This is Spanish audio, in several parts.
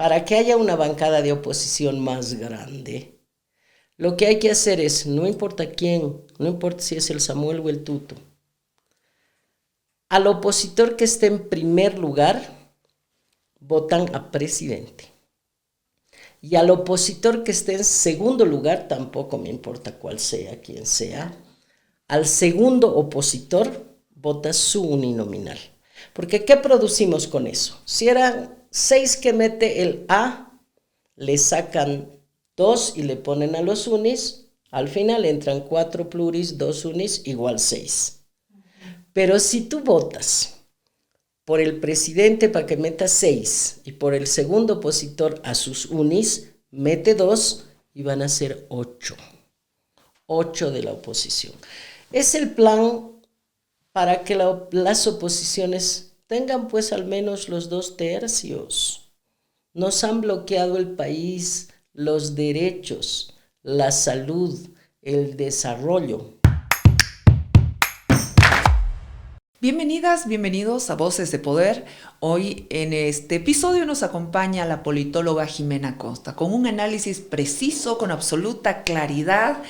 para que haya una bancada de oposición más grande, lo que hay que hacer es, no importa quién, no importa si es el Samuel o el Tuto, al opositor que esté en primer lugar, votan a presidente. Y al opositor que esté en segundo lugar, tampoco me importa cuál sea, quién sea, al segundo opositor vota su uninominal. Porque ¿qué producimos con eso? Si eran 6 que mete el A, le sacan 2 y le ponen a los unis, al final entran 4 pluris, 2 unis, igual 6. Pero si tú votas por el presidente para que meta 6 y por el segundo opositor a sus unis, mete 2 y van a ser 8. 8 de la oposición. Es el plan para que las oposiciones tengan pues al menos los 2/3. Nos han bloqueado el país, los derechos, la salud, el desarrollo. Bienvenidas, bienvenidos a Voces de Poder. Hoy en este episodio nos acompaña la politóloga Jimena Costa con un análisis preciso, con absoluta claridad.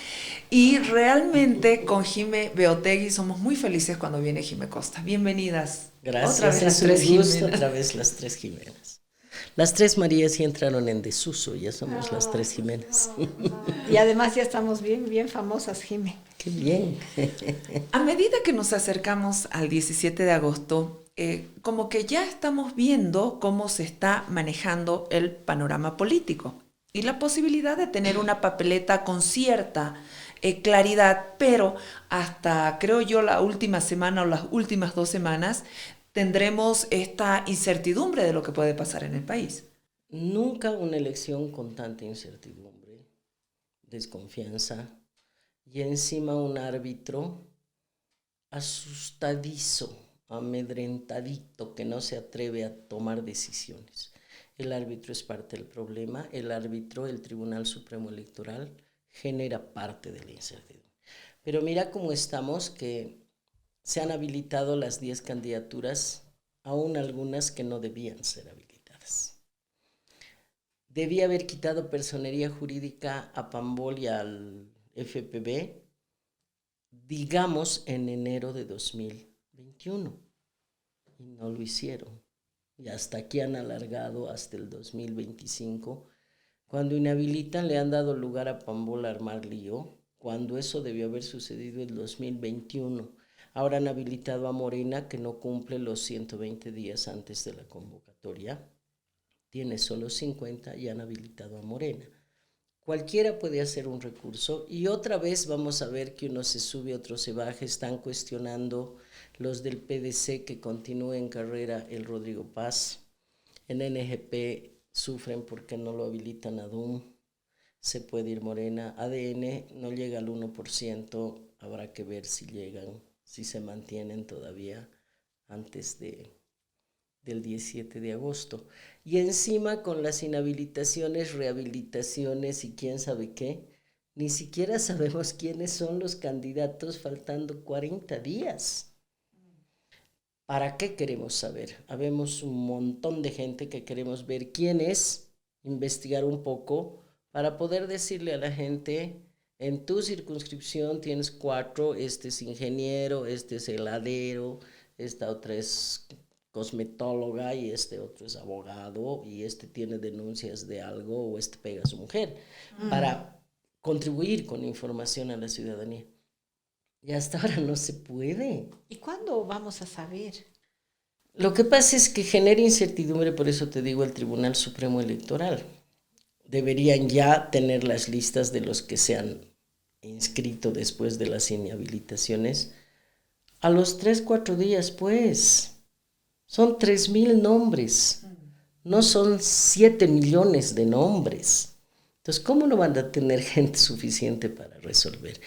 Y realmente con Jime Beotegui somos muy felices cuando viene Jime Costa. Bienvenidas. Gracias, Otra vez las es un tres gusto, Jimenas. otra vez las 3 Jimenas. Las 3 Marías ya entraron en desuso, ya somos las 3 Jimenas. Y además ya estamos bien famosas, Jime. Qué bien. A medida que nos acercamos al 17 de agosto, como que ya estamos viendo cómo se está manejando el panorama político y la posibilidad de tener una papeleta con cierta claridad, pero hasta creo yo la última semana o las últimas 2 semanas tendremos esta incertidumbre de lo que puede pasar en el país. Nunca una elección con tanta incertidumbre, desconfianza y encima un árbitro asustadizo, amedrentadito, que no se atreve a tomar decisiones. El árbitro es parte del problema, el árbitro, el Tribunal Supremo Electoral, genera parte de la incertidumbre. Pero mira cómo estamos, que se han habilitado las 10 candidaturas, aún algunas que no debían ser habilitadas. Debía haber quitado personería jurídica a Pambol y al FPB, digamos, en enero de 2021. Y no lo hicieron. Y hasta aquí han alargado hasta el 2025. Cuando inhabilitan le han dado lugar a Pambol a armar lío, cuando eso debió haber sucedido en el 2021. Ahora han habilitado a Morena, que no cumple los 120 días antes de la convocatoria. Tiene solo 50 y han habilitado a Morena. Cualquiera puede hacer un recurso y otra vez vamos a ver que uno se sube, otro se baja. Están cuestionando los del PDC que continúe en carrera el Rodrigo Paz. En NGP sufren porque no lo habilitan a DUM. Se puede ir Morena. ADN no llega al 1%. Habrá que ver si llegan, si se mantienen todavía antes del 17 de agosto. Y encima con las inhabilitaciones, rehabilitaciones y quién sabe qué, ni siquiera sabemos quiénes son los candidatos faltando 40 días. ¿Para qué queremos saber? Habemos un montón de gente que queremos ver quién es, investigar un poco para poder decirle a la gente, en tu circunscripción tienes 4, este es ingeniero, este es heladero, esta otra es cosmetóloga y este otro es abogado y este tiene denuncias de algo o este pega a su mujer, para contribuir con información a la ciudadanía. Y hasta ahora no se puede. ¿Y cuándo vamos a saber? Lo que pasa es que genera incertidumbre, por eso te digo, el Tribunal Supremo Electoral. Deberían ya tener las listas de los que se han inscrito después de las inhabilitaciones. A los 3-4 días, pues, son 3,000 nombres, no son 7 millones de nombres. Entonces, ¿cómo no van a tener gente suficiente para resolver?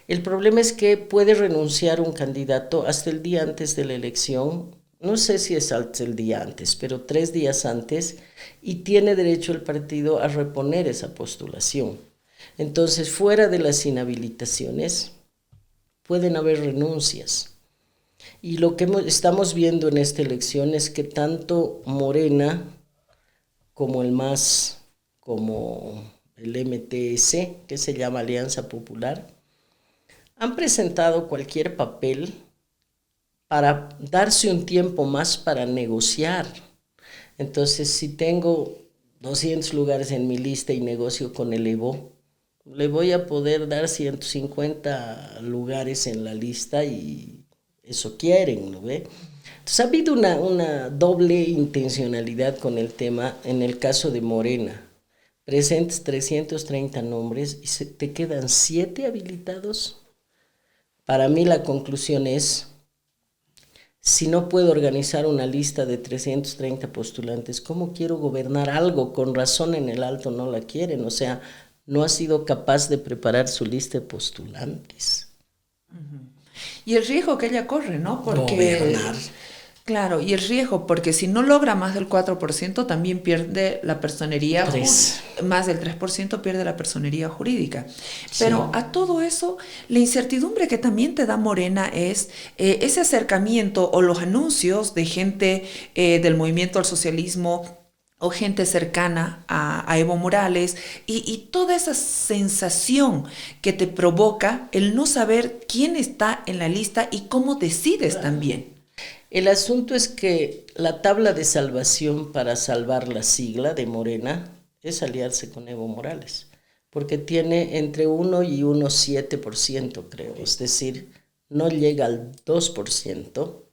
El problema es que puede renunciar un candidato hasta el día antes de la elección, no sé si es hasta el día antes, pero 3 días antes, y tiene derecho el partido a reponer esa postulación. Entonces, fuera de las inhabilitaciones, pueden haber renuncias. Y lo que estamos viendo en esta elección es que tanto Morena como el MAS, como el MTS, que se llama Alianza Popular, han presentado cualquier papel para darse un tiempo más para negociar. Entonces, si tengo 200 lugares en mi lista y negocio con el Evo, le voy a poder dar 150 lugares en la lista y eso quieren, ¿no ve? Entonces ha habido una doble intencionalidad con el tema en el caso de Morena. Presentes 330 nombres y te quedan 7 habilitados. Para mí la conclusión es, si no puedo organizar una lista de 330 postulantes, ¿cómo quiero gobernar algo? Con razón en el Alto no la quieren, o sea, no ha sido capaz de preparar su lista de postulantes. Y el riesgo que ella corre, ¿no? Porque, gobernar. Claro, y el riesgo, porque si no logra más del 4%, también pierde la personería, más del 3% pierde la personería jurídica. Pero sí, a todo eso, la incertidumbre que también te da Morena es ese acercamiento o los anuncios de gente del movimiento al socialismo o gente cercana a Evo Morales y toda esa sensación que te provoca el no saber quién está en la lista y cómo decides también. El asunto es que la tabla de salvación para salvar la sigla de Morena es aliarse con Evo Morales, porque tiene entre 1 y 1,7%, creo, es decir, no llega al 2%,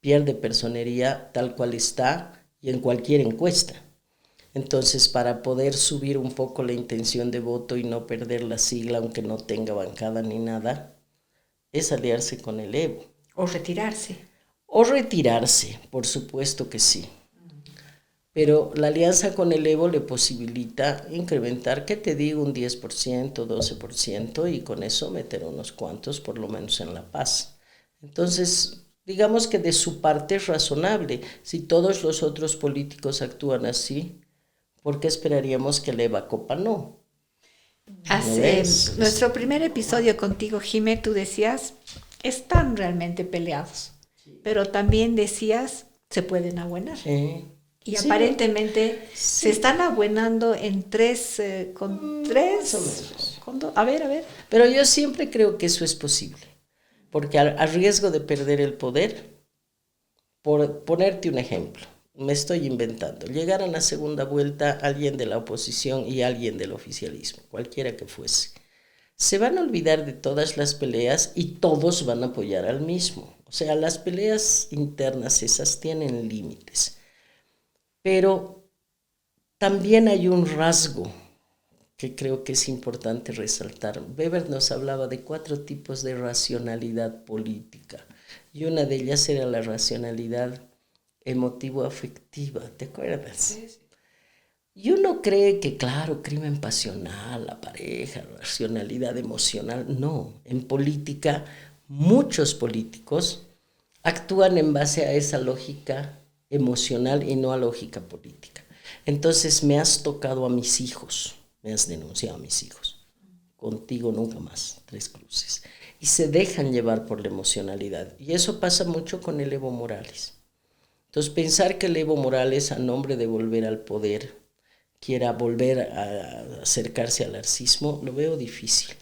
pierde personería tal cual está y en cualquier encuesta. Entonces, para poder subir un poco la intención de voto y no perder la sigla, aunque no tenga bancada ni nada, es aliarse con el Evo. O retirarse. O retirarse, por supuesto que sí. Pero la alianza con el Evo le posibilita incrementar, ¿qué te digo? Un 10%, 12% y con eso meter unos cuantos, por lo menos en La Paz. Entonces, digamos que de su parte es razonable. Si todos los otros políticos actúan así, ¿por qué esperaríamos que el Eva Copa no? Hace nuestro primer episodio contigo, Jimé, tú decías, están realmente peleados. Pero también decías, se pueden abuenar. Sí. Y sí, aparentemente sí, se están abuenando en con tres. A ver. Pero yo siempre creo que eso es posible. Porque a riesgo de perder el poder, por ponerte un ejemplo, me estoy inventando, llegar a la segunda vuelta alguien de la oposición y alguien del oficialismo, cualquiera que fuese. Se van a olvidar de todas las peleas y todos van a apoyar al mismo. O sea, las peleas internas esas tienen límites. Pero también hay un rasgo que creo que es importante resaltar. Weber nos hablaba de 4 tipos de racionalidad política y una de ellas era la racionalidad emotivo-afectiva, ¿te acuerdas? Sí. Y uno cree que, claro, crimen pasional, la pareja, racionalidad emocional. No, en política muchos políticos actúan en base a esa lógica emocional y no a lógica política. Entonces me has tocado a mis hijos, me has denunciado a mis hijos. Contigo nunca más, 3 cruces. Y se dejan llevar por la emocionalidad. Y eso pasa mucho con el Evo Morales. Entonces pensar que el Evo Morales, a nombre de volver al poder, quiera volver a acercarse al arcismo, lo veo difícil.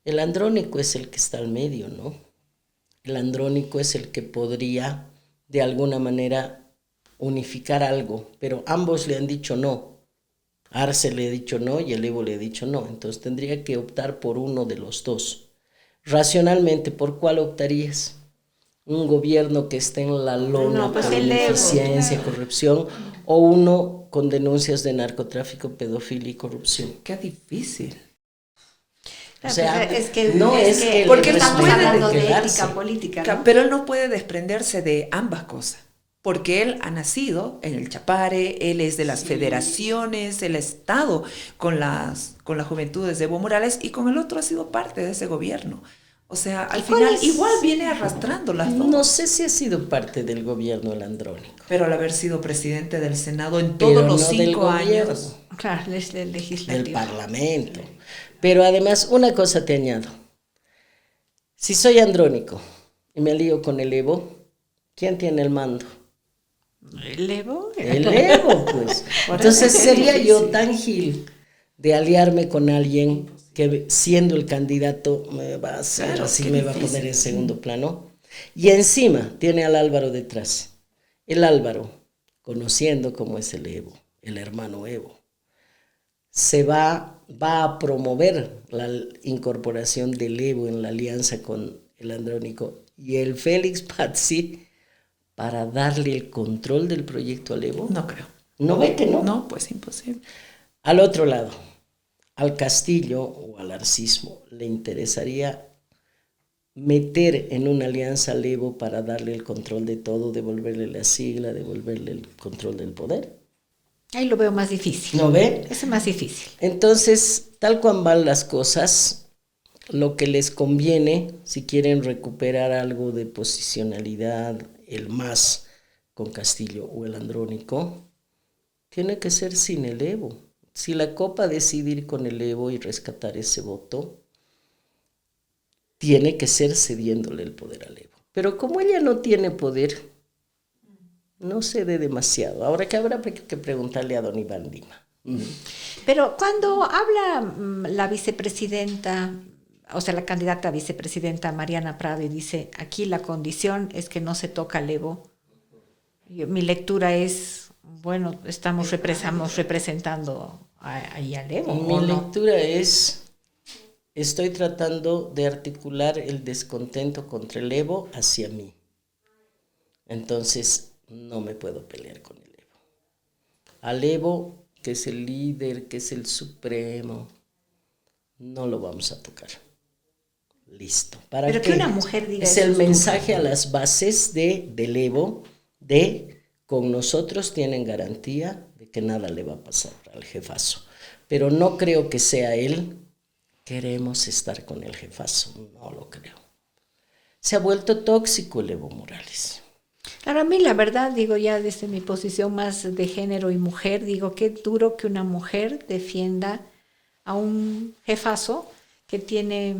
El andrónico es el que está al medio, ¿no? El andrónico es el que podría, de alguna manera, unificar algo, pero ambos le han dicho no. Arce le ha dicho no y el Evo le ha dicho no. Entonces tendría que optar por uno de los dos. Racionalmente, ¿por cuál optarías? Un gobierno que esté en la lona por ineficiencia, corrupción, o uno con denuncias de narcotráfico, pedofilia y corrupción. Qué difícil. O sea, es que porque estamos hablando de ética política, ¿no? Pero él no puede desprenderse de ambas cosas, porque él ha nacido en el Chapare, él es de las federaciones, él ha estado con las juventudes de Evo Morales y con el otro ha sido parte de ese gobierno. O sea, al final igual viene arrastrando las dos. No sé si ha sido parte del gobierno el andrónico. Pero al haber sido presidente del Senado en todos los 5 años. Claro, es el legislativo. Del Parlamento. Pero además, una cosa te añado. Si soy andrónico y me lío con el Evo, ¿quién tiene el mando? ¿El Evo? El Evo, pues. Entonces sería yo tan gil de aliarme con alguien que siendo el candidato me va a hacer, Claro, así qué me va a difícil. poner en segundo plano. Y encima tiene al Álvaro detrás. El Álvaro, conociendo cómo es el Evo, el hermano Evo, va a promover la incorporación del Evo en la alianza con el Andrónico y el Félix Pazzi para darle el control del proyecto al Evo. No creo. ¿No ve que no? No, pues imposible. Al otro lado, al Castillo o al arcismo le interesaría meter en una alianza al Evo para darle el control de todo, devolverle la sigla, devolverle el control del poder. Ahí lo veo más difícil. ¿No ve? Es más difícil. Entonces, tal cual van las cosas, lo que les conviene, si quieren recuperar algo de posicionalidad, el MAS con Castillo o el Andrónico, tiene que ser sin el Evo. Si la Copa decide ir con el Evo y rescatar ese voto, tiene que ser cediéndole el poder al Evo. Pero como ella no tiene poder, no cede demasiado. Ahora que habrá que preguntarle a don Iván Lima. Pero cuando habla la vicepresidenta, o sea, la candidata a vicepresidenta Mariana Prado y dice, aquí la condición es que no se toca al Evo, mi lectura es, bueno, estamos representando ahí al Evo. Mi lectura es, estoy tratando de articular el descontento contra el Evo hacia mí. Entonces, no me puedo pelear con el Evo. Al Evo, que es el líder, que es el supremo, no lo vamos a tocar. Listo. ¿Para Pero qué? que una mujer diga es eso el es mensaje a las bases del Evo de con nosotros tienen garantía de que nada le va a pasar al jefazo. Pero no creo que sea él. Queremos estar con el jefazo. No lo creo. Se ha vuelto tóxico el Evo Morales. Claro, a mí la verdad, digo ya desde mi posición más de género y mujer, digo qué duro que una mujer defienda a un jefazo que tiene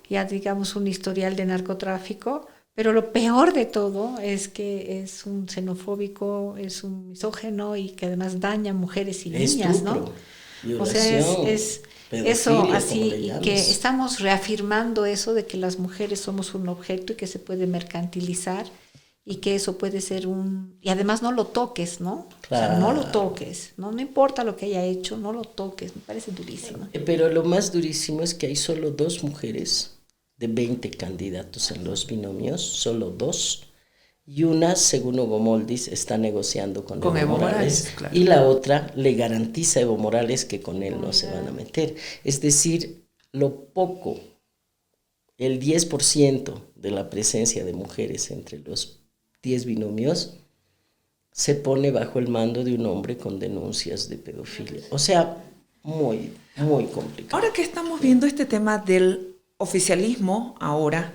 ya digamos un historial de narcotráfico, pero lo peor de todo es que es un xenofóbico, es un misógino y que además daña a mujeres y niñas, Estupro, ¿no? violación, O sea, es eso así, y que estamos reafirmando eso de que las mujeres somos un objeto y que se puede mercantilizar y que eso puede ser y además no lo toques, ¿no? Claro. O sea, no lo toques, no importa lo que haya hecho, no lo toques, me parece durísimo. Pero lo más durísimo es que hay solo 2 mujeres de 20 candidatos en los binomios, solo 2, y una, según Hugo Moldis, está negociando con Evo Morales, claro. Y la otra le garantiza a Evo Morales que con él no se van a meter. Es decir, lo poco, el 10% de la presencia de mujeres entre los 10 binomios se pone bajo el mando de un hombre con denuncias de pedofilia. O sea, muy, muy complicado. Ahora que estamos viendo este tema del oficialismo ahora,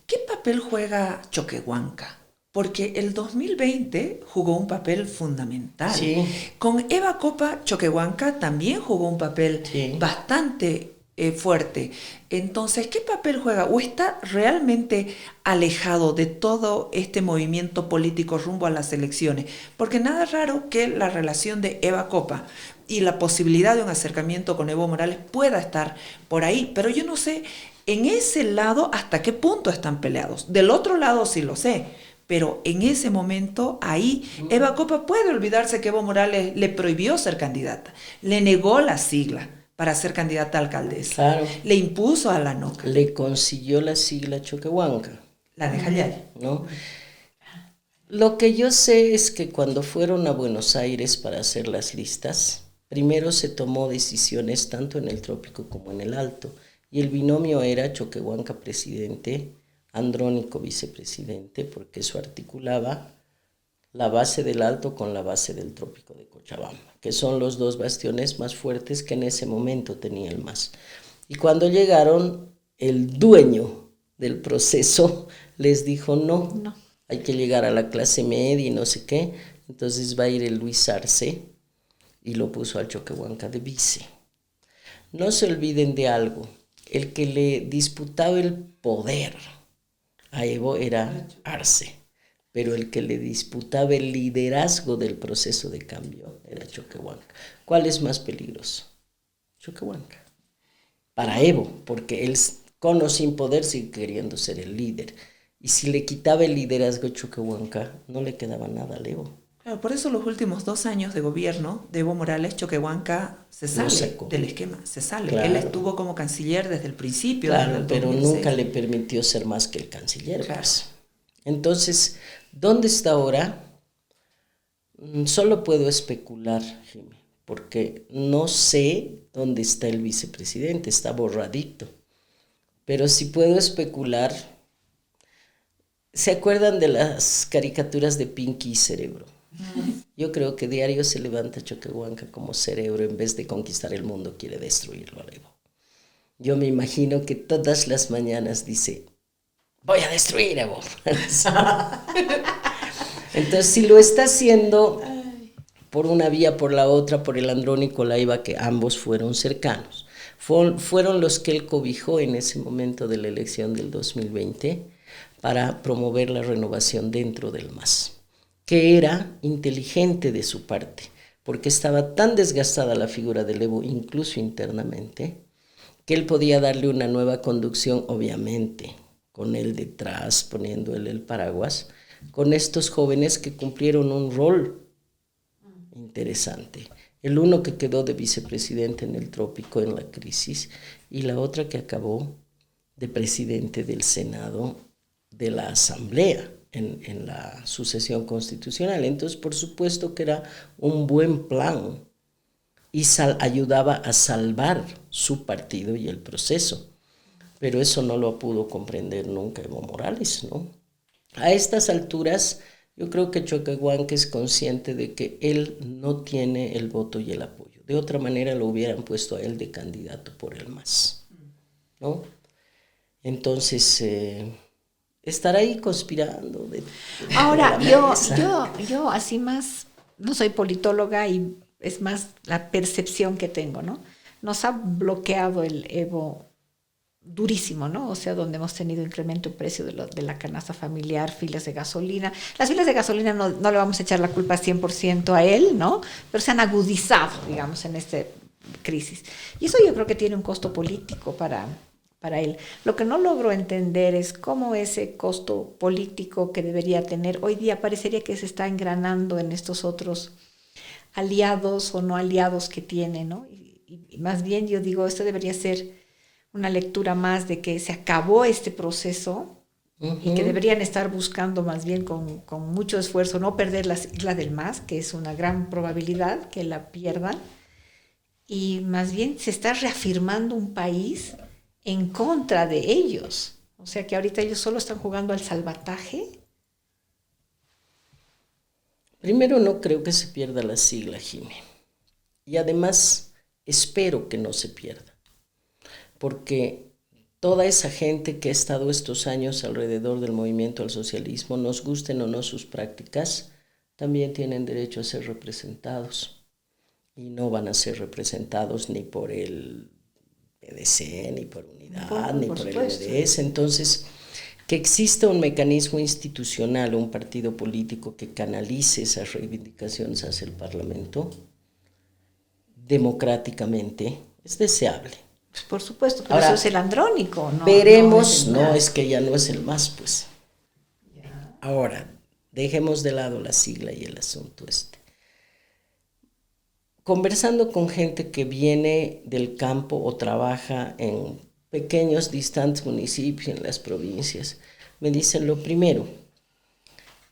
¿qué papel juega Choquehuanca? Porque el 2020 jugó un papel fundamental. Sí. Con Eva Copa, Choquehuanca también jugó un papel bastante fuerte. Entonces, ¿qué papel juega? ¿O está realmente alejado de todo este movimiento político rumbo a las elecciones? Porque nada raro que la relación de Eva Copa y la posibilidad de un acercamiento con Evo Morales pueda estar por ahí, pero yo no sé en ese lado hasta qué punto están peleados. Del otro lado sí lo sé, pero en ese momento ahí Eva Copa puede olvidarse que Evo Morales le prohibió ser candidata, le negó la sigla para ser candidata a alcaldesa, claro. Le impuso a la NOCA. Le consiguió la sigla Choquehuanca. La de Jayal. ¿No? Lo que yo sé es que cuando fueron a Buenos Aires para hacer las listas, primero se tomó decisiones tanto en el Trópico como en el Alto, y el binomio era Choquehuanca presidente, Andrónico vicepresidente, porque eso articulaba la base del Alto con la base del Trópico de Cochabamba, que son los 2 bastiones más fuertes que en ese momento tenía el MAS. Y cuando llegaron, el dueño del proceso les dijo no, hay que llegar a la clase media y no sé qué, entonces va a ir el Luis Arce y lo puso al Choquehuanca de vice. No se olviden de algo, el que le disputaba el poder a Evo era Arce, pero el que le disputaba el liderazgo del proceso de cambio era Choquehuanca. ¿Cuál es más peligroso? Choquehuanca. Para Evo, porque él con o sin poder sigue queriendo ser el líder. Y si le quitaba el liderazgo a Choquehuanca, no le quedaba nada al Evo. Claro, por eso los últimos 2 años de gobierno de Evo Morales, Choquehuanca se sale del esquema, se sale. Claro. Él estuvo como canciller desde el principio. Claro, desde el pero 2006. nunca le permitió ser más que el canciller. Claro. Pues. Entonces, ¿dónde está ahora? Solo puedo especular, Jimmy, porque no sé dónde está el vicepresidente, está borradito. Pero si puedo especular, ¿se acuerdan de las caricaturas de Pinky y Cerebro? Yo creo que diario se levanta Choquehuanca como Cerebro, en vez de conquistar el mundo, quiere destruirlo a Evo. Yo me imagino que todas las mañanas dice, voy a destruir a Evo. Entonces, si lo está haciendo por una vía, por la otra, por el Andrónico Laiva, que ambos fueron cercanos, fueron los que él cobijó en ese momento de la elección del 2020 para promover la renovación dentro del MAS, que era inteligente de su parte, porque estaba tan desgastada la figura del Evo, incluso internamente, que él podía darle una nueva conducción, obviamente, con él detrás, poniendo él el paraguas, con estos jóvenes que cumplieron un rol interesante. El uno que quedó de vicepresidente en el Trópico en la crisis y la otra que acabó de presidente del Senado de la Asamblea en la sucesión constitucional. Entonces, por supuesto que era un buen plan y ayudaba a salvar su partido y el proceso. Pero eso no lo pudo comprender nunca Evo Morales, ¿no? A estas alturas, yo creo que Choquehuanca es consciente de que él no tiene el voto y el apoyo. De otra manera lo hubieran puesto a él de candidato por el MAS, ¿no? Entonces, estar ahí conspirando. Ahora, yo así más, no soy politóloga y es más la percepción que tengo, ¿no? Nos ha bloqueado el Evo durísimo, ¿no? O sea, donde hemos tenido incremento de precio de la canasta familiar, filas de gasolina. Las filas de gasolina no le vamos a echar la culpa 100% a él, ¿no? Pero se han agudizado, digamos, en esta crisis. Y eso yo creo que tiene un costo político para él. Lo que no logro entender es cómo ese costo político que debería tener, hoy día parecería que se está engranando en estos otros aliados o no aliados que tiene, ¿no? Y más bien yo digo, esto debería ser una lectura más de que se acabó este proceso y que deberían estar buscando más bien con mucho esfuerzo no perder la sigla del MAS, que es una gran probabilidad que la pierdan, y más bien se está reafirmando un país en contra de ellos. O sea que ahorita ellos solo están jugando al salvataje. Primero, no creo que se pierda la sigla, Jimé. Y además, espero que no se pierda. Porque toda esa gente que ha estado estos años alrededor del movimiento al socialismo, nos gusten o no sus prácticas, también tienen derecho a ser representados. Y no van a ser representados ni por el PDC, ni por Unidad, ni por el MDS. Entonces, que exista un mecanismo institucional, un partido político que canalice esas reivindicaciones hacia el Parlamento, democráticamente, es deseable. Por supuesto, pero ahora, eso es el andrónico, ¿no? Veremos, no es que ya no es el MAS, pues. Yeah. Ahora, dejemos de lado la sigla y el asunto este. Conversando con gente que viene del campo o trabaja en pequeños, distantes municipios en las provincias, me dicen lo primero,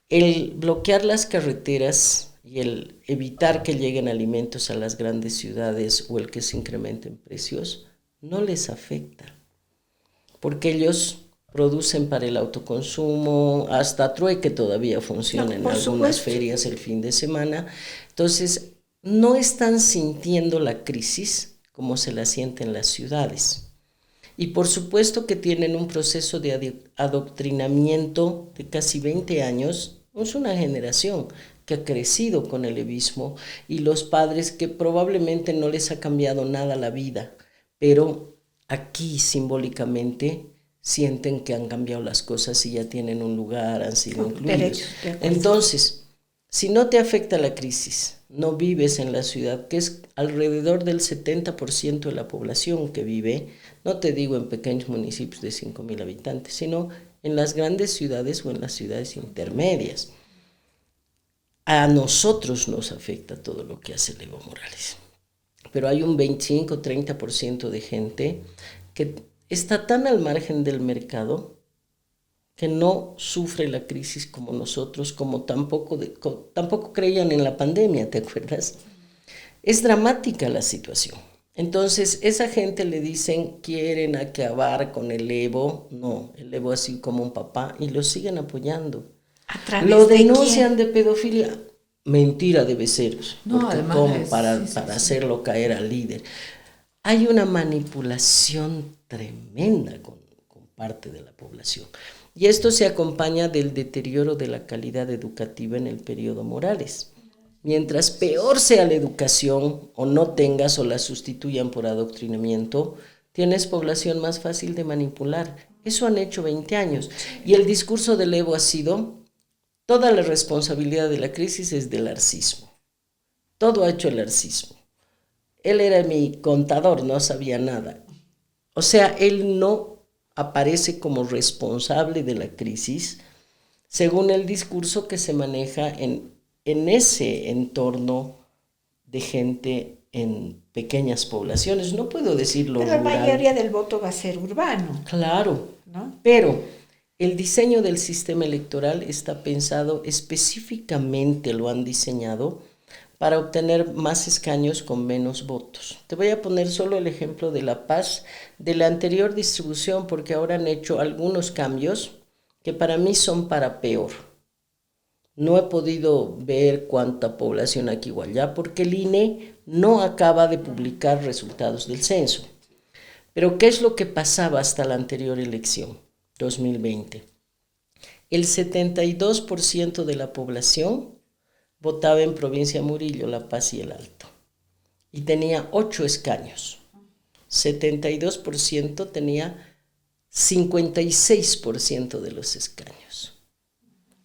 el bloquear las carreteras y el evitar que lleguen alimentos a las grandes ciudades o el que se incrementen precios, no les afecta, porque ellos producen para el autoconsumo, hasta trueque todavía funciona en algunas ferias el fin de semana. Entonces, no están sintiendo la crisis como se la sienten las ciudades. Y por supuesto que tienen un proceso de adoctrinamiento de casi 20 años. Es una generación que ha crecido con el evismo y los padres que probablemente no les ha cambiado nada la vida, pero aquí simbólicamente sienten que han cambiado las cosas y ya tienen un lugar, han sido incluidos. Derechos, de acuerdo. Entonces, si no te afecta la crisis, no vives en la ciudad, que es alrededor del 70% de la población que vive, no te digo en pequeños municipios de 5.000 habitantes, sino en las grandes ciudades o en las ciudades intermedias. A nosotros nos afecta todo lo que hace Evo Morales. Pero hay un 25-30% de gente que está tan al margen del mercado que no sufre la crisis como nosotros, como tampoco creían en la pandemia, ¿te acuerdas? Es dramática la situación. Entonces, esa gente le dicen, quieren acabar con el Evo. No, el Evo ha sido como un papá y lo siguen apoyando. Lo denuncian de pedofilia. Mentira de beceros. No, porque además para hacerlo caer al líder. Hay una manipulación tremenda con parte de la población. Y esto se acompaña del deterioro de la calidad educativa en el periodo Morales. Mientras peor sea la educación, o no tengas o la sustituyan por adoctrinamiento, tienes población más fácil de manipular. Eso han hecho 20 años. Y el discurso del Evo ha sido, toda la responsabilidad de la crisis es del arcismo. Todo ha hecho el arcismo. Él era mi contador, no sabía nada. O sea, él no aparece como responsable de la crisis, según el discurso que se maneja en ese entorno de gente en pequeñas poblaciones. No puedo decirlo Pero la rural. mayoría del voto va a ser urbano. Claro, ¿no? pero el diseño del sistema electoral está pensado específicamente, lo han diseñado para obtener más escaños con menos votos. Te voy a poner solo el ejemplo de La Paz, de la anterior distribución, porque ahora han hecho algunos cambios que para mí son para peor. No he podido ver cuánta población aquí o allá, porque el INE no acaba de publicar resultados del censo. Pero ¿qué es lo que pasaba hasta la anterior elección, 2020? El 72% de la población votaba en Provincia Murillo, La Paz y El Alto. Y tenía 8 escaños. 72% tenía 56% de los escaños.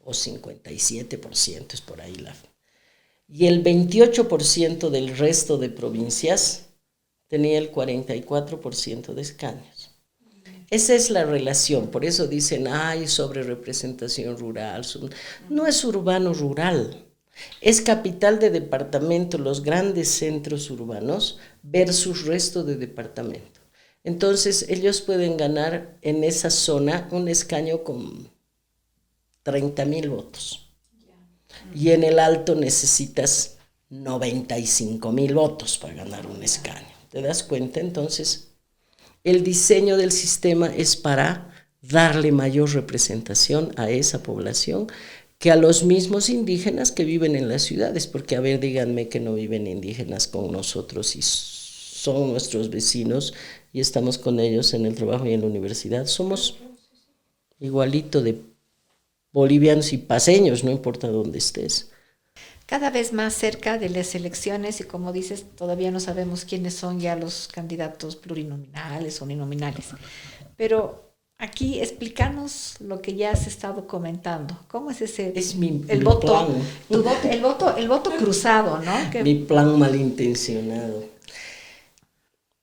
O 57% es por ahí la... Y el 28% del resto de provincias tenía el 44% de escaños. Esa es la relación, por eso dicen, ay, sobre representación rural. No es urbano-rural. Es capital de departamento, los grandes centros urbanos versus resto de departamento. Entonces, ellos pueden ganar en esa zona un escaño con 30,000 votos. Y en el Alto necesitas 95,000 votos para ganar un escaño. ¿Te das cuenta? Entonces, el diseño del sistema es para darle mayor representación a esa población que a los mismos indígenas que viven en las ciudades, porque a ver, díganme que no viven indígenas con nosotros y son nuestros vecinos y estamos con ellos en el trabajo y en la universidad. Somos igualito de bolivianos y paseños, no importa dónde estés. Cada vez más cerca de las elecciones y como dices, todavía no sabemos quiénes son ya los candidatos plurinominales o uninominales. Pero aquí explícanos lo que ya has estado comentando. ¿Cómo es ese el voto? El voto cruzado, ¿no? Mi plan malintencionado.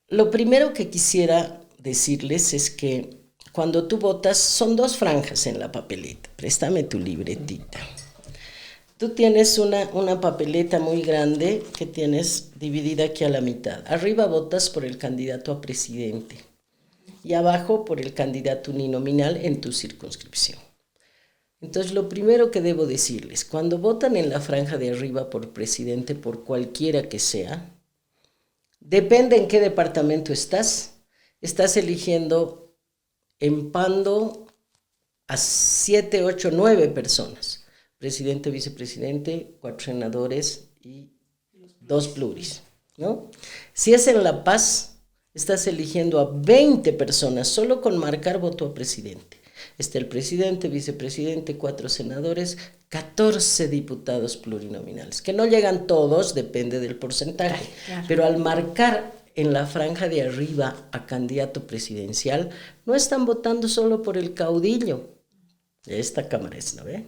Lo primero que quisiera decirles es que cuando tú votas, son 2 franjas en la papeleta. Préstame tu libretita. Tú tienes una papeleta muy grande que tienes dividida aquí a la mitad. Arriba votas por el candidato a presidente y abajo por el candidato uninominal en tu circunscripción. Entonces, lo primero que debo decirles, cuando votan en la franja de arriba por presidente, por cualquiera que sea, depende en qué departamento estás eligiendo en Pando a 7, 8, 9 personas. Presidente, vicepresidente, 4 senadores y 2 pluris, ¿no? Si es en La Paz, estás eligiendo a 20 personas solo con marcar voto a presidente. Está el presidente, vicepresidente, 4 senadores, 14 diputados plurinominales, que no llegan todos, depende del porcentaje, claro. Pero al marcar en la franja de arriba a candidato presidencial, no están votando solo por el caudillo. Esta cámara es, ¿no ve?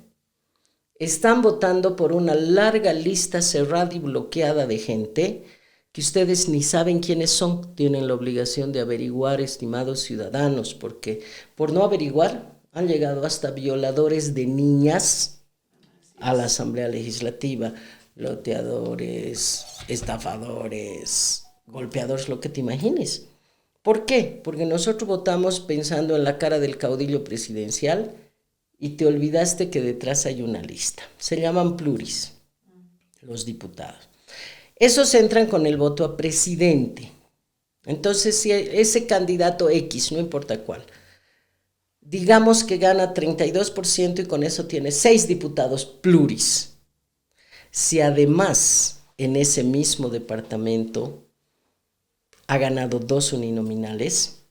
Están votando por una larga lista cerrada y bloqueada de gente que ustedes ni saben quiénes son. Tienen la obligación de averiguar, estimados ciudadanos, porque por no averiguar han llegado hasta violadores de niñas a la Asamblea Legislativa, loteadores, estafadores, golpeadores, lo que te imagines. ¿Por qué? Porque nosotros votamos pensando en la cara del caudillo presidencial y te olvidaste que detrás hay una lista. Se llaman pluris, los diputados. Esos entran con el voto a presidente. Entonces, si ese candidato X, no importa cuál, digamos que gana 32% y con eso tiene 6 diputados pluris. Si además en ese mismo departamento ha ganado 2 uninominales,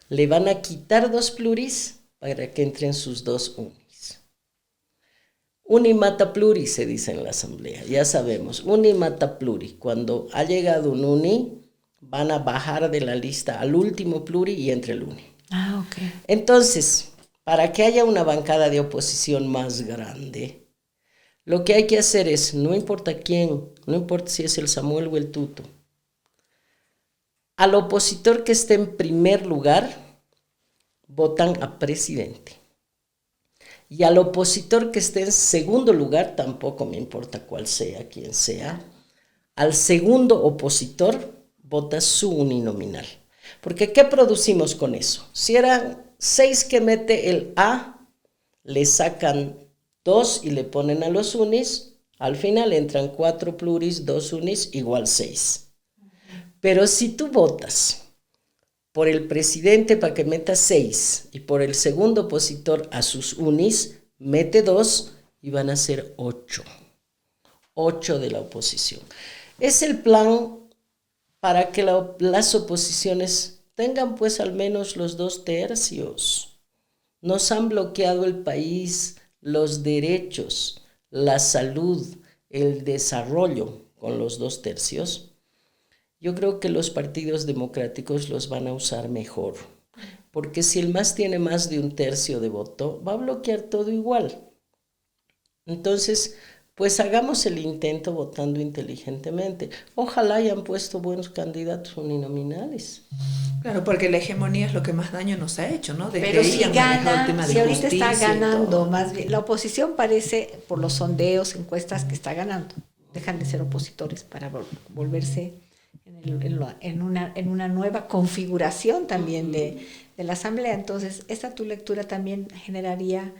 le van a quitar 2 pluris para que entren sus 2 unis. Uni mata pluri, se dice en la asamblea, ya sabemos, uni mata pluri. Cuando ha llegado un uni, van a bajar de la lista al último pluri y entre el uni. Ah, ok. Entonces, para que haya una bancada de oposición más grande, lo que hay que hacer es, no importa quién, no importa si es el Samuel o el Tuto, al opositor que esté en primer lugar, votan a presidente. Y al opositor que esté en segundo lugar, tampoco me importa cuál sea, quién sea, al segundo opositor vota su uninominal. Porque ¿qué producimos con eso? Si eran 6 que mete el A, le sacan 2 y le ponen a los unis, al final entran 4 pluris, 2 unis, igual 6. Pero si tú votas por el presidente para que meta 6 y por el segundo opositor a sus unis, mete 2 y van a ser 8. 8 de la oposición. Es el plan para que las oposiciones tengan pues al menos los 2/3. Nos han bloqueado el país, los derechos, la salud, el desarrollo con los 2/3. Yo creo que los partidos democráticos los van a usar mejor, porque si el MAS tiene más de 1/3 de voto, va a bloquear todo igual. Entonces, pues hagamos el intento votando inteligentemente. Ojalá hayan puesto buenos candidatos uninominales. Claro, porque la hegemonía es lo que más daño nos ha hecho, ¿no? Pero si gana, si ahorita está ganando, más bien, la oposición parece, por los sondeos, encuestas, que está ganando. Dejan de ser opositores para volverse en una nueva configuración también de la asamblea. Entonces, esta tu lectura también generaría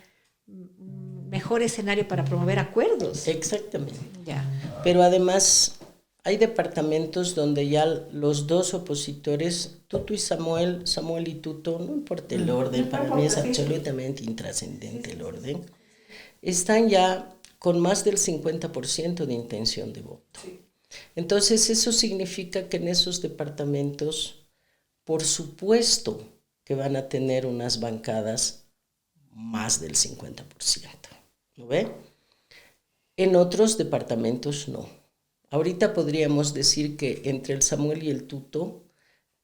un mejor escenario para promover acuerdos. Exactamente. Ya. Pero además hay departamentos donde ya los 2 opositores, Tuto y Samuel y Tuto, no importa el orden, para mí es absolutamente intrascendente el orden, están ya con más del 50% de intención de voto. Entonces eso significa que en esos departamentos, por supuesto que van a tener unas bancadas más del 50%, ¿no ve? En otros departamentos no. Ahorita podríamos decir que entre el Samuel y el Tuto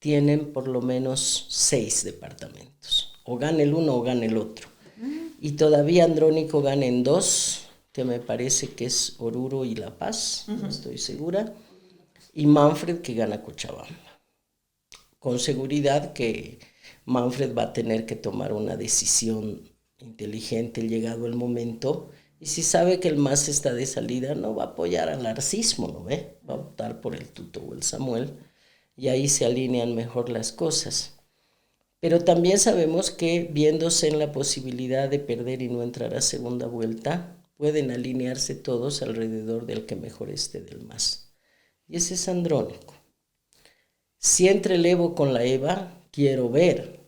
tienen por lo menos 6 departamentos. O gana el uno o gana el otro. Y todavía Andrónico gana en 2, que me parece que es Oruro y La Paz, no estoy segura, y Manfred que gana Cochabamba. Con seguridad que Manfred va a tener que tomar una decisión inteligente llegado el momento, y si sabe que el MAS está de salida, no va a apoyar al arcismo, ¿no ve? Va a optar por el Tuto o el Samuel, y ahí se alinean mejor las cosas. Pero también sabemos que, viéndose en la posibilidad de perder y no entrar a segunda vuelta, pueden alinearse todos alrededor del que mejor esté del MAS. Y ese es Andrónico. Si entra el Evo con la Eva, quiero ver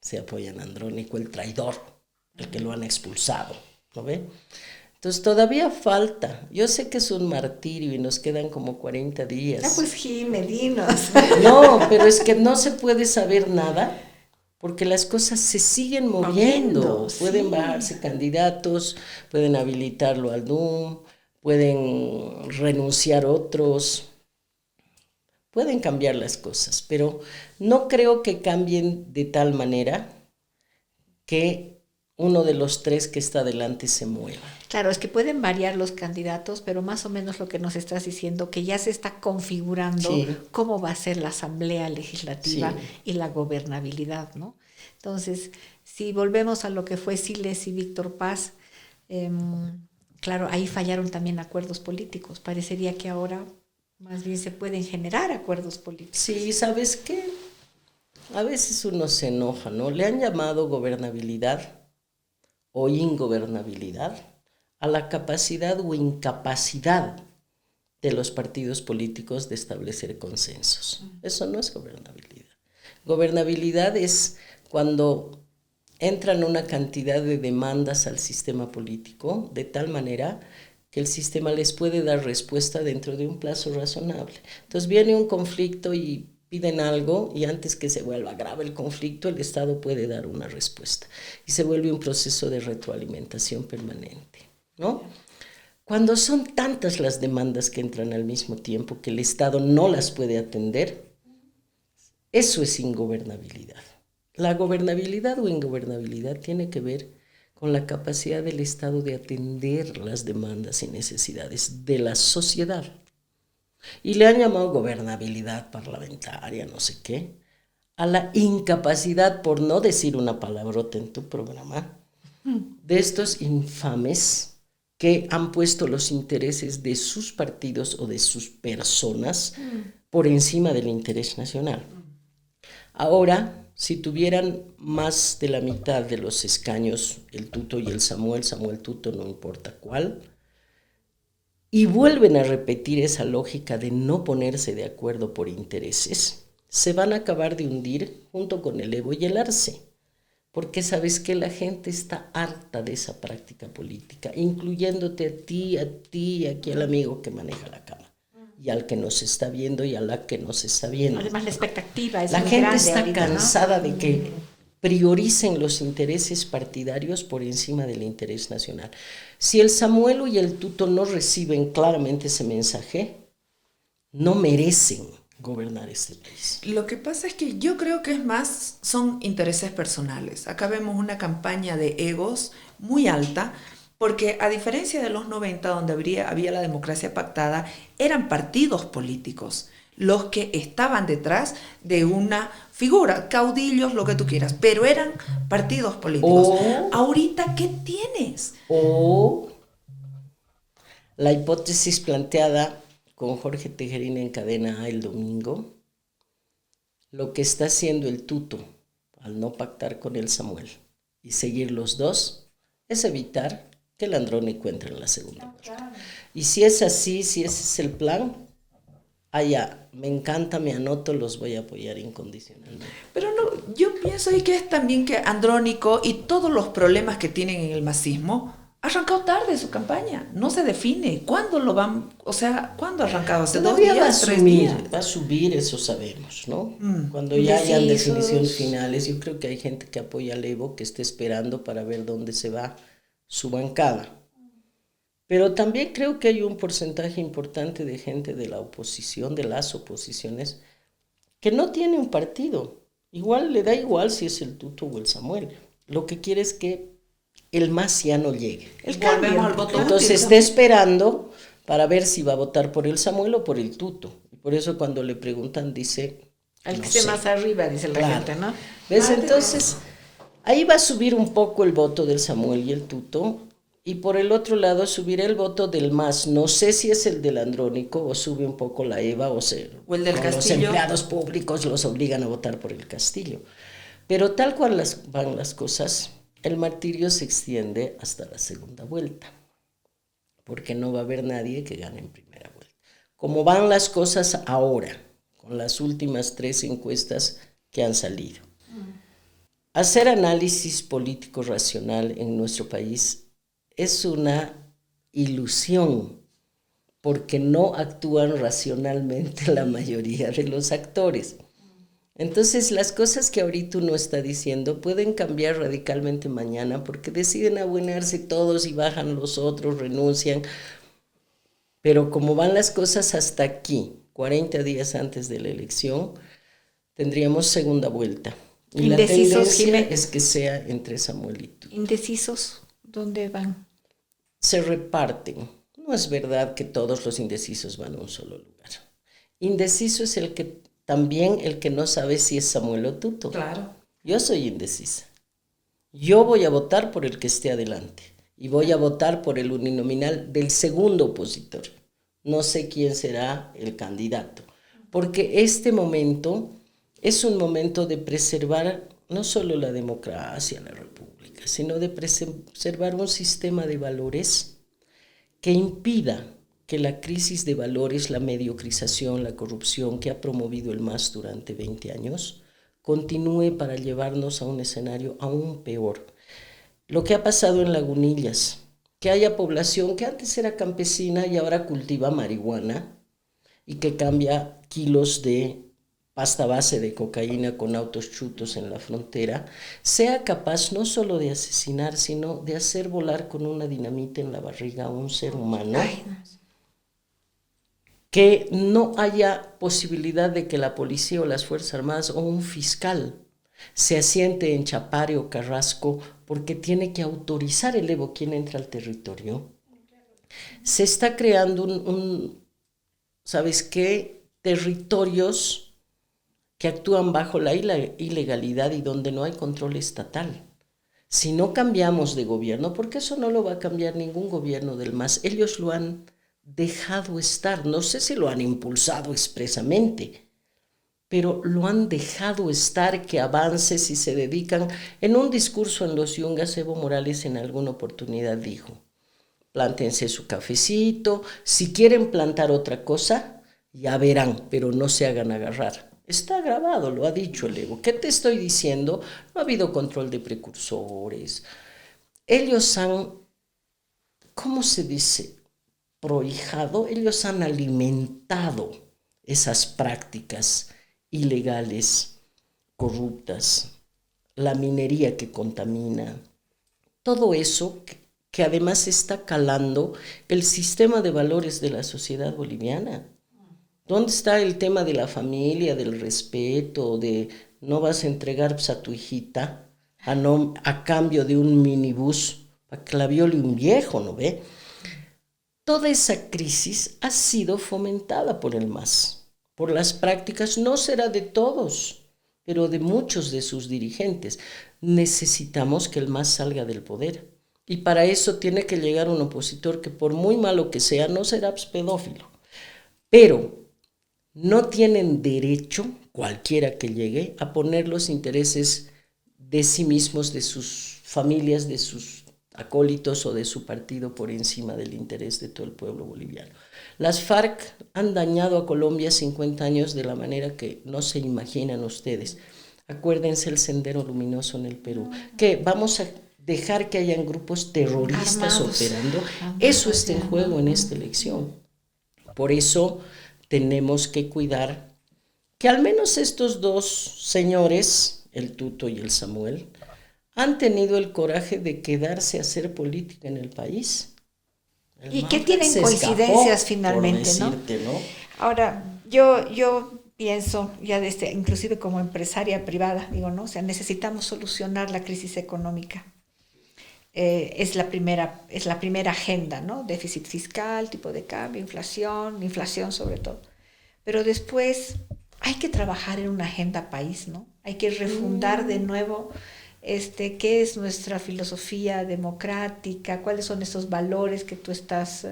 si apoyan a Andrónico, el traidor, el que lo han expulsado, ¿no ve? Entonces todavía falta. Yo sé que es un martirio y nos quedan como 40 días. Ah, pues Medinos. No, pero es que no se puede saber nada porque las cosas se siguen moviendo. Pueden bajarse candidatos, pueden habilitarlo al DUM, pueden renunciar otros. pueden cambiar las cosas, pero no creo que cambien de tal manera que uno de los tres que está adelante se mueva. Claro, es que pueden variar los candidatos, pero más o menos lo que nos estás diciendo, que ya se está configurando cómo va a ser la Asamblea Legislativa y la gobernabilidad, ¿no? Entonces, si volvemos a lo que fue Siles y Víctor Paz, claro, ahí fallaron también acuerdos políticos. Parecería que ahora más bien se pueden generar acuerdos políticos. Sí, ¿sabes qué? A veces uno se enoja, ¿no? Le han llamado gobernabilidad o ingobernabilidad a la capacidad o incapacidad de los partidos políticos de establecer consensos. Eso no es gobernabilidad. Gobernabilidad es cuando entran una cantidad de demandas al sistema político de tal manera que el sistema les puede dar respuesta dentro de un plazo razonable. Entonces viene un conflicto y piden algo y antes que se vuelva grave el conflicto, el Estado puede dar una respuesta y se vuelve un proceso de retroalimentación permanente, ¿no? Cuando son tantas las demandas que entran al mismo tiempo que el Estado no las puede atender, eso es ingobernabilidad. La gobernabilidad o ingobernabilidad tiene que ver con la capacidad del Estado de atender las demandas y necesidades de la sociedad. Y le han llamado gobernabilidad parlamentaria, no sé qué, a la incapacidad, por no decir una palabrota en tu programa, de estos infames que han puesto los intereses de sus partidos o de sus personas por encima del interés nacional. Ahora, si tuvieran más de la mitad de los escaños, el Tuto y el Samuel Tuto, no importa cuál, y vuelven a repetir esa lógica de no ponerse de acuerdo por intereses, se van a acabar de hundir junto con el Evo y el Arce. Porque sabes que la gente está harta de esa práctica política, incluyéndote a ti y aquí al amigo que maneja la cama, y al que nos está viendo y a la que nos está viendo. Además, la expectativa es la muy gente grande está ahorita, cansada, ¿no? de que prioricen los intereses partidarios por encima del interés nacional. Si el Samuel y el Tuto no reciben claramente ese mensaje, no merecen gobernar este país. Lo que pasa es que yo creo que es más, son intereses personales. Acá vemos una campaña de egos muy alta, porque a diferencia de los 90, donde había la democracia pactada, eran partidos políticos los que estaban detrás de una figura, caudillos, lo que tú quieras, pero eran partidos políticos. Ahorita, ¿qué tienes? O la hipótesis planteada con Jorge Tejerina en Cadena A el domingo, lo que está haciendo el Tuto al no pactar con el Samuel y seguir los dos es evitar que el Andrónico entre en la segunda vuelta. Y si es así, si ese es el plan, allá, me encanta, me anoto, los voy a apoyar incondicionalmente. Pero no, yo pienso ahí que es también que Andrónico y todos los problemas que tienen en el masismo ha arrancado tarde su campaña, no se define. ¿Cuándo lo van? O sea, ¿cuándo ha arrancado? ¿Hace 2 días, 3 días? Va a subir, eso sabemos, ¿no? Cuando ya hayan definiciones finales, yo creo que hay gente que apoya al Evo, que está esperando para ver dónde se va su bancada. Pero también creo que hay un porcentaje importante de gente de la oposición, de las oposiciones, que no tiene un partido. Igual le da igual si es el Tuto o el Samuel. Lo que quiere es que el MAS ya no llegue. El cambio al voto. Entonces está esperando para ver si va a votar por el Samuel o por el Tuto. Y por eso cuando le preguntan dice... El que esté más arriba, dice la gente, ¿no? ¿Ves? Entonces, ahí va a subir un poco el voto del Samuel y el Tuto, y por el otro lado subirá el voto del MAS. No sé si es el del Andrónico o sube un poco la EVA o el del Castillo. Los empleados públicos los obligan a votar por el Castillo. Pero tal cual van las cosas, el martirio se extiende hasta la segunda vuelta, porque no va a haber nadie que gane en primera vuelta. Como van las cosas ahora, con las últimas 3 encuestas que han salido. Hacer análisis político racional en nuestro país es una ilusión, porque no actúan racionalmente la mayoría de los actores. Entonces, las cosas que ahorita uno está diciendo pueden cambiar radicalmente mañana, porque deciden abonarse todos y bajan los otros, renuncian. Pero como van las cosas hasta aquí, 40 días antes de la elección, tendríamos segunda vuelta. Y Indecisos, la tendencia Jimé. es que sea entre Samuel y tú. Indecisos, ¿dónde van? Se reparten. No es verdad que todos los indecisos van a un solo lugar. Indeciso es también el que no sabe si es Samuel o Tuto. Claro. Yo soy indecisa. Yo voy a votar por el que esté adelante y voy a votar por el uninominal del segundo opositor. No sé quién será el candidato, porque este momento es un momento de preservar no solo la democracia, la república, sino de preservar un sistema de valores que impida que la crisis de valores, la mediocrización, la corrupción que ha promovido el MAS durante 20 años, continúe para llevarnos a un escenario aún peor. Lo que ha pasado en Lagunillas, que haya población que antes era campesina y ahora cultiva marihuana y que cambia kilos de pasta base de cocaína con autos chutos en la frontera, sea capaz no solo de asesinar, sino de hacer volar con una dinamita en la barriga a un ser humano. Ay, no. Que no haya posibilidad de que la policía o las Fuerzas Armadas o un fiscal se asiente en Chapare o Carrasco porque tiene que autorizar el Evo quien entra al territorio. Se está creando ¿sabes qué? Territorios que actúan bajo la ilegalidad y donde no hay control estatal. Si no cambiamos de gobierno, porque eso no lo va a cambiar ningún gobierno del MAS, ellos lo han dejado estar, no sé si lo han impulsado expresamente, pero lo han dejado estar, que avance si se dedican. En un discurso en Los Yungas, Evo Morales en alguna oportunidad dijo, plántense su cafecito, si quieren plantar otra cosa, ya verán, pero no se hagan agarrar. Está grabado, lo ha dicho el Evo. ¿Qué te estoy diciendo? No ha habido control de precursores. Ellos han, ¿cómo se dice? Prohijado, ellos han alimentado esas prácticas ilegales, corruptas, la minería que contamina, todo eso que además está calando el sistema de valores de la sociedad boliviana. ¿Dónde está el tema de la familia, del respeto, de no vas a entregar a tu hijita a cambio de un minibús para que la viole un viejo, ¿no ve? Toda esa crisis ha sido fomentada por el MAS, por las prácticas, no será de todos, pero de muchos de sus dirigentes. Necesitamos que el MAS salga del poder y para eso tiene que llegar un opositor que por muy malo que sea, no será pedófilo, pero no tienen derecho, cualquiera que llegue, a poner los intereses de sí mismos, de sus familias, de sus acólitos o de su partido por encima del interés de todo el pueblo boliviano. Las FARC han dañado a Colombia 50 años de la manera que no se imaginan ustedes. Acuérdense el Sendero Luminoso en el Perú, que vamos a dejar que hayan grupos terroristas operando. Eso está en juego en esta elección. Por eso tenemos que cuidar que al menos estos dos señores, el Tuto y el Samuel, han tenido el coraje de quedarse a hacer política en el país. Y que tienen coincidencias finalmente, ¿no? Ahora, yo pienso, ya inclusive como empresaria privada, digo, ¿no? O sea, necesitamos solucionar la crisis económica. Es la primera agenda, ¿no? Déficit fiscal, tipo de cambio, inflación sobre todo. Pero después hay que trabajar en una agenda país, ¿no? Hay que refundar de nuevo qué es nuestra filosofía democrática, cuáles son esos valores que tú estás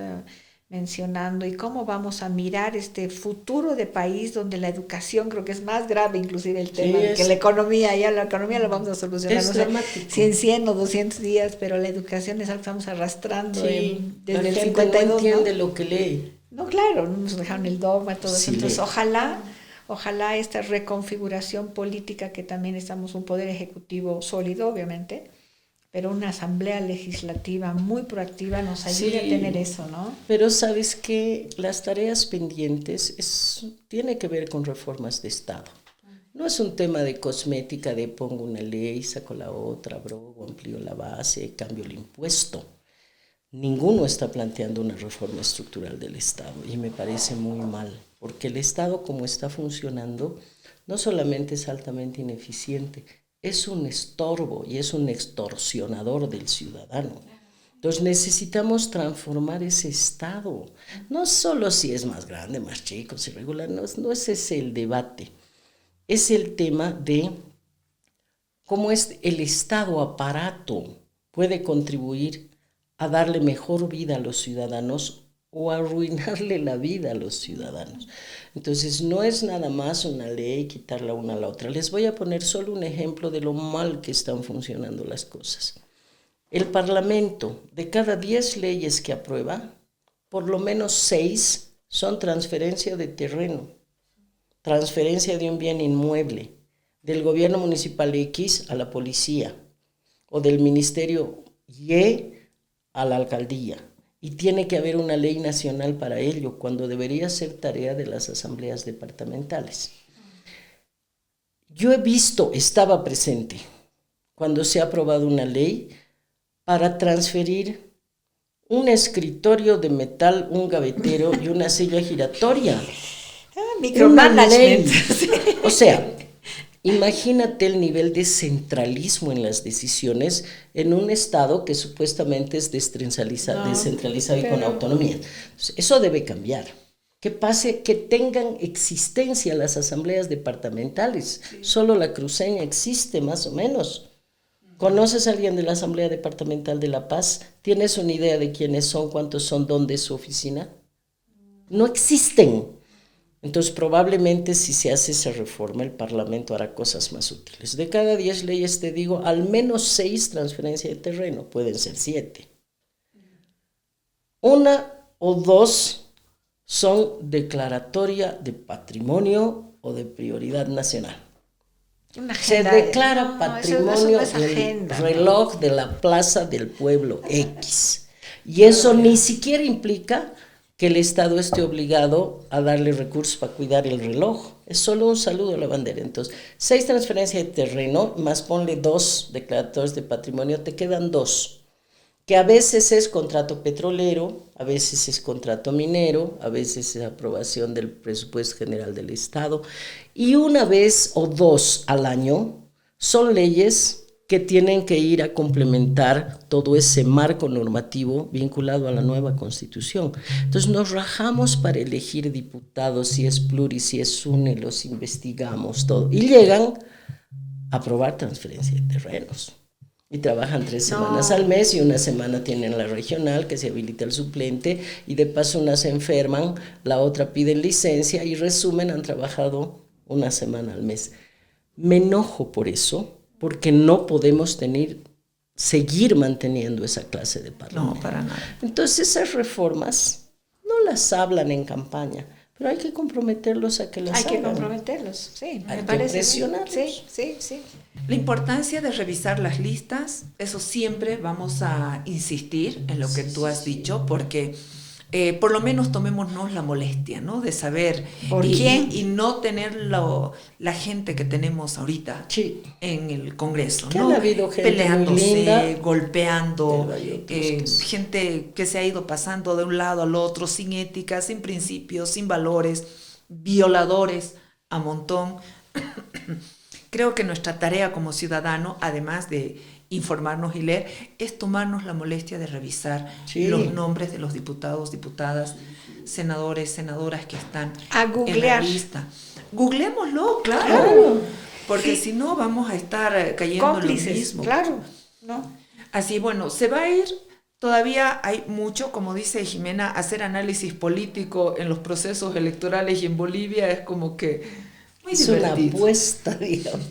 mencionando y cómo vamos a mirar este futuro de país donde la educación creo que es más grave inclusive el tema que la economía. Ya la economía la vamos a solucionar, es no sé, si en 100 o 200 días, pero la educación es algo que estamos arrastrando desde el 52. No entiende lo que lee. No, claro, no nos dejaron el dogma, todo eso. Entonces, ojalá esta reconfiguración política, que también estamos un poder ejecutivo sólido, obviamente, pero una asamblea legislativa muy proactiva nos ayude a tener eso, ¿no? Pero sabes que las tareas pendientes tiene que ver con reformas de Estado. No es un tema de cosmética, de pongo una ley, saco la otra, abrogo, amplío la base, cambio el impuesto. Ninguno está planteando una reforma estructural del Estado y me parece muy mal. porque el Estado como está funcionando no solamente es altamente ineficiente, es un estorbo y es un extorsionador del ciudadano. Entonces necesitamos transformar ese Estado, no solo si es más grande, más chico, si regular, no es ese el debate, es el tema de cómo es el Estado aparato puede contribuir a darle mejor vida a los ciudadanos o arruinarle la vida a los ciudadanos. Entonces no es nada más una ley, quitarla una a la otra. Les voy a poner solo un ejemplo de lo mal que están funcionando las cosas. El Parlamento, de cada 10 leyes que aprueba, por lo menos 6 son transferencia de terreno, transferencia de un bien inmueble, del gobierno municipal X a la policía, o del ministerio Y a la alcaldía. Y tiene que haber una ley nacional para ello, cuando debería ser tarea de las asambleas departamentales. Yo he visto, estaba presente, cuando se ha aprobado una ley para transferir un escritorio de metal, un gavetero y una silla giratoria. Micromanagement. O sea, imagínate el nivel de centralismo en las decisiones en un Estado que supuestamente es descentralizado y con autonomía. Entonces, eso debe cambiar. Que pase, que tengan existencia las asambleas departamentales. Sí. Solo la cruceña existe más o menos. ¿Conoces a alguien de la Asamblea Departamental de La Paz? ¿Tienes una idea de quiénes son, cuántos son, dónde es su oficina? No existen. Entonces, probablemente si se hace esa reforma, el Parlamento hará cosas más útiles. De cada 10 leyes, te digo, al menos 6 transferencias de terreno, pueden ser 7. 1 o 2 son declaratoria de patrimonio o de prioridad nacional. Se declara patrimonio del reloj de la Plaza del Pueblo X. Y eso ni siquiera implica que el Estado esté obligado a darle recursos para cuidar el reloj. Es solo un saludo a la bandera. Entonces, 6 transferencias de terreno, más ponle 2 declaratorios de patrimonio, te quedan 2. Que a veces es contrato petrolero, a veces es contrato minero, a veces es aprobación del presupuesto general del Estado, y una vez o 2 al año son leyes que tienen que ir a complementar todo ese marco normativo vinculado a la nueva Constitución. Entonces nos rajamos para elegir diputados, si es pluri, si es UNE, los investigamos, todo, y llegan a aprobar transferencia de terrenos. Y trabajan 3 semanas al mes y una semana tienen la regional que se habilita el suplente y de paso una se enferman, la otra piden licencia y resumen, han trabajado una semana al mes. Me enojo por eso, porque no podemos seguir manteniendo esa clase de parlamento. No, para nada. Entonces esas reformas no las hablan en campaña, pero hay que comprometerlos a que las hagan. Hay que comprometerlos, sí. Hay que presionarlos. Sí. La importancia de revisar las listas, eso siempre vamos a insistir en lo que tú has dicho, porque por lo menos tomémonos la molestia, ¿no? De saber ¿por quién? Y no tener la gente que tenemos ahorita en el Congreso, que ¿no? Han habido gente peleándose, linda, golpeando, gente que se ha ido pasando de un lado al otro sin ética, sin principios, sin valores, violadores a montón. Creo que nuestra tarea como ciudadano, además de informarnos y leer, es tomarnos la molestia de revisar los nombres de los diputados, diputadas, senadores, senadoras que están en la lista. Googleémoslo, claro. Porque si no vamos a estar cayendo cómplices, en lo mismo. Claro, ¿no? Así, bueno, se va a ir. Todavía hay mucho, como dice Jimena, hacer análisis político en los procesos electorales y en Bolivia es como que muy divertido. Es una apuesta, digamos.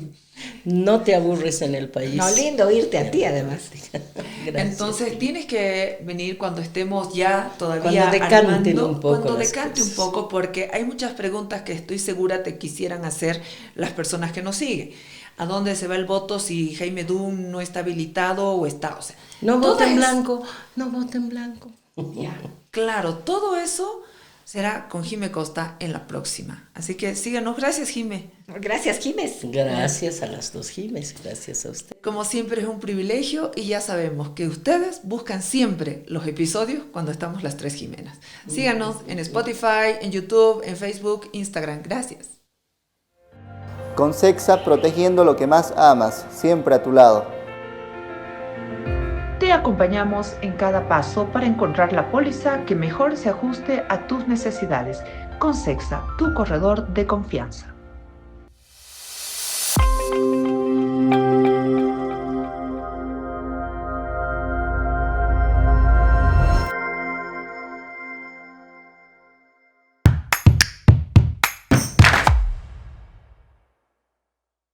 No te aburres en el país. No, lindo oírte a ti, además. Gracias. Entonces, tienes que venir cuando estemos ya todavía cuando decanten un poco. Cuando decante un poco, porque hay muchas preguntas que estoy segura te quisieran hacer las personas que nos siguen. ¿A dónde se va el voto si Jaime Dunn no está habilitado o está? O sea, no voten blanco, no voten blanco. Ya. Claro, todo eso será con Jime Costa en la próxima. Así que síganos. Gracias, Jime. Gracias, Jiménez. Gracias a las dos Jimes, gracias a usted. Como siempre es un privilegio y ya sabemos que ustedes buscan siempre los episodios cuando estamos las tres Jimenas. Síganos en Spotify, en YouTube, en Facebook, Instagram. Gracias. Concexa, protegiendo lo que más amas, siempre a tu lado. Te acompañamos en cada paso para encontrar la póliza que mejor se ajuste a tus necesidades. Concexa, tu corredor de confianza.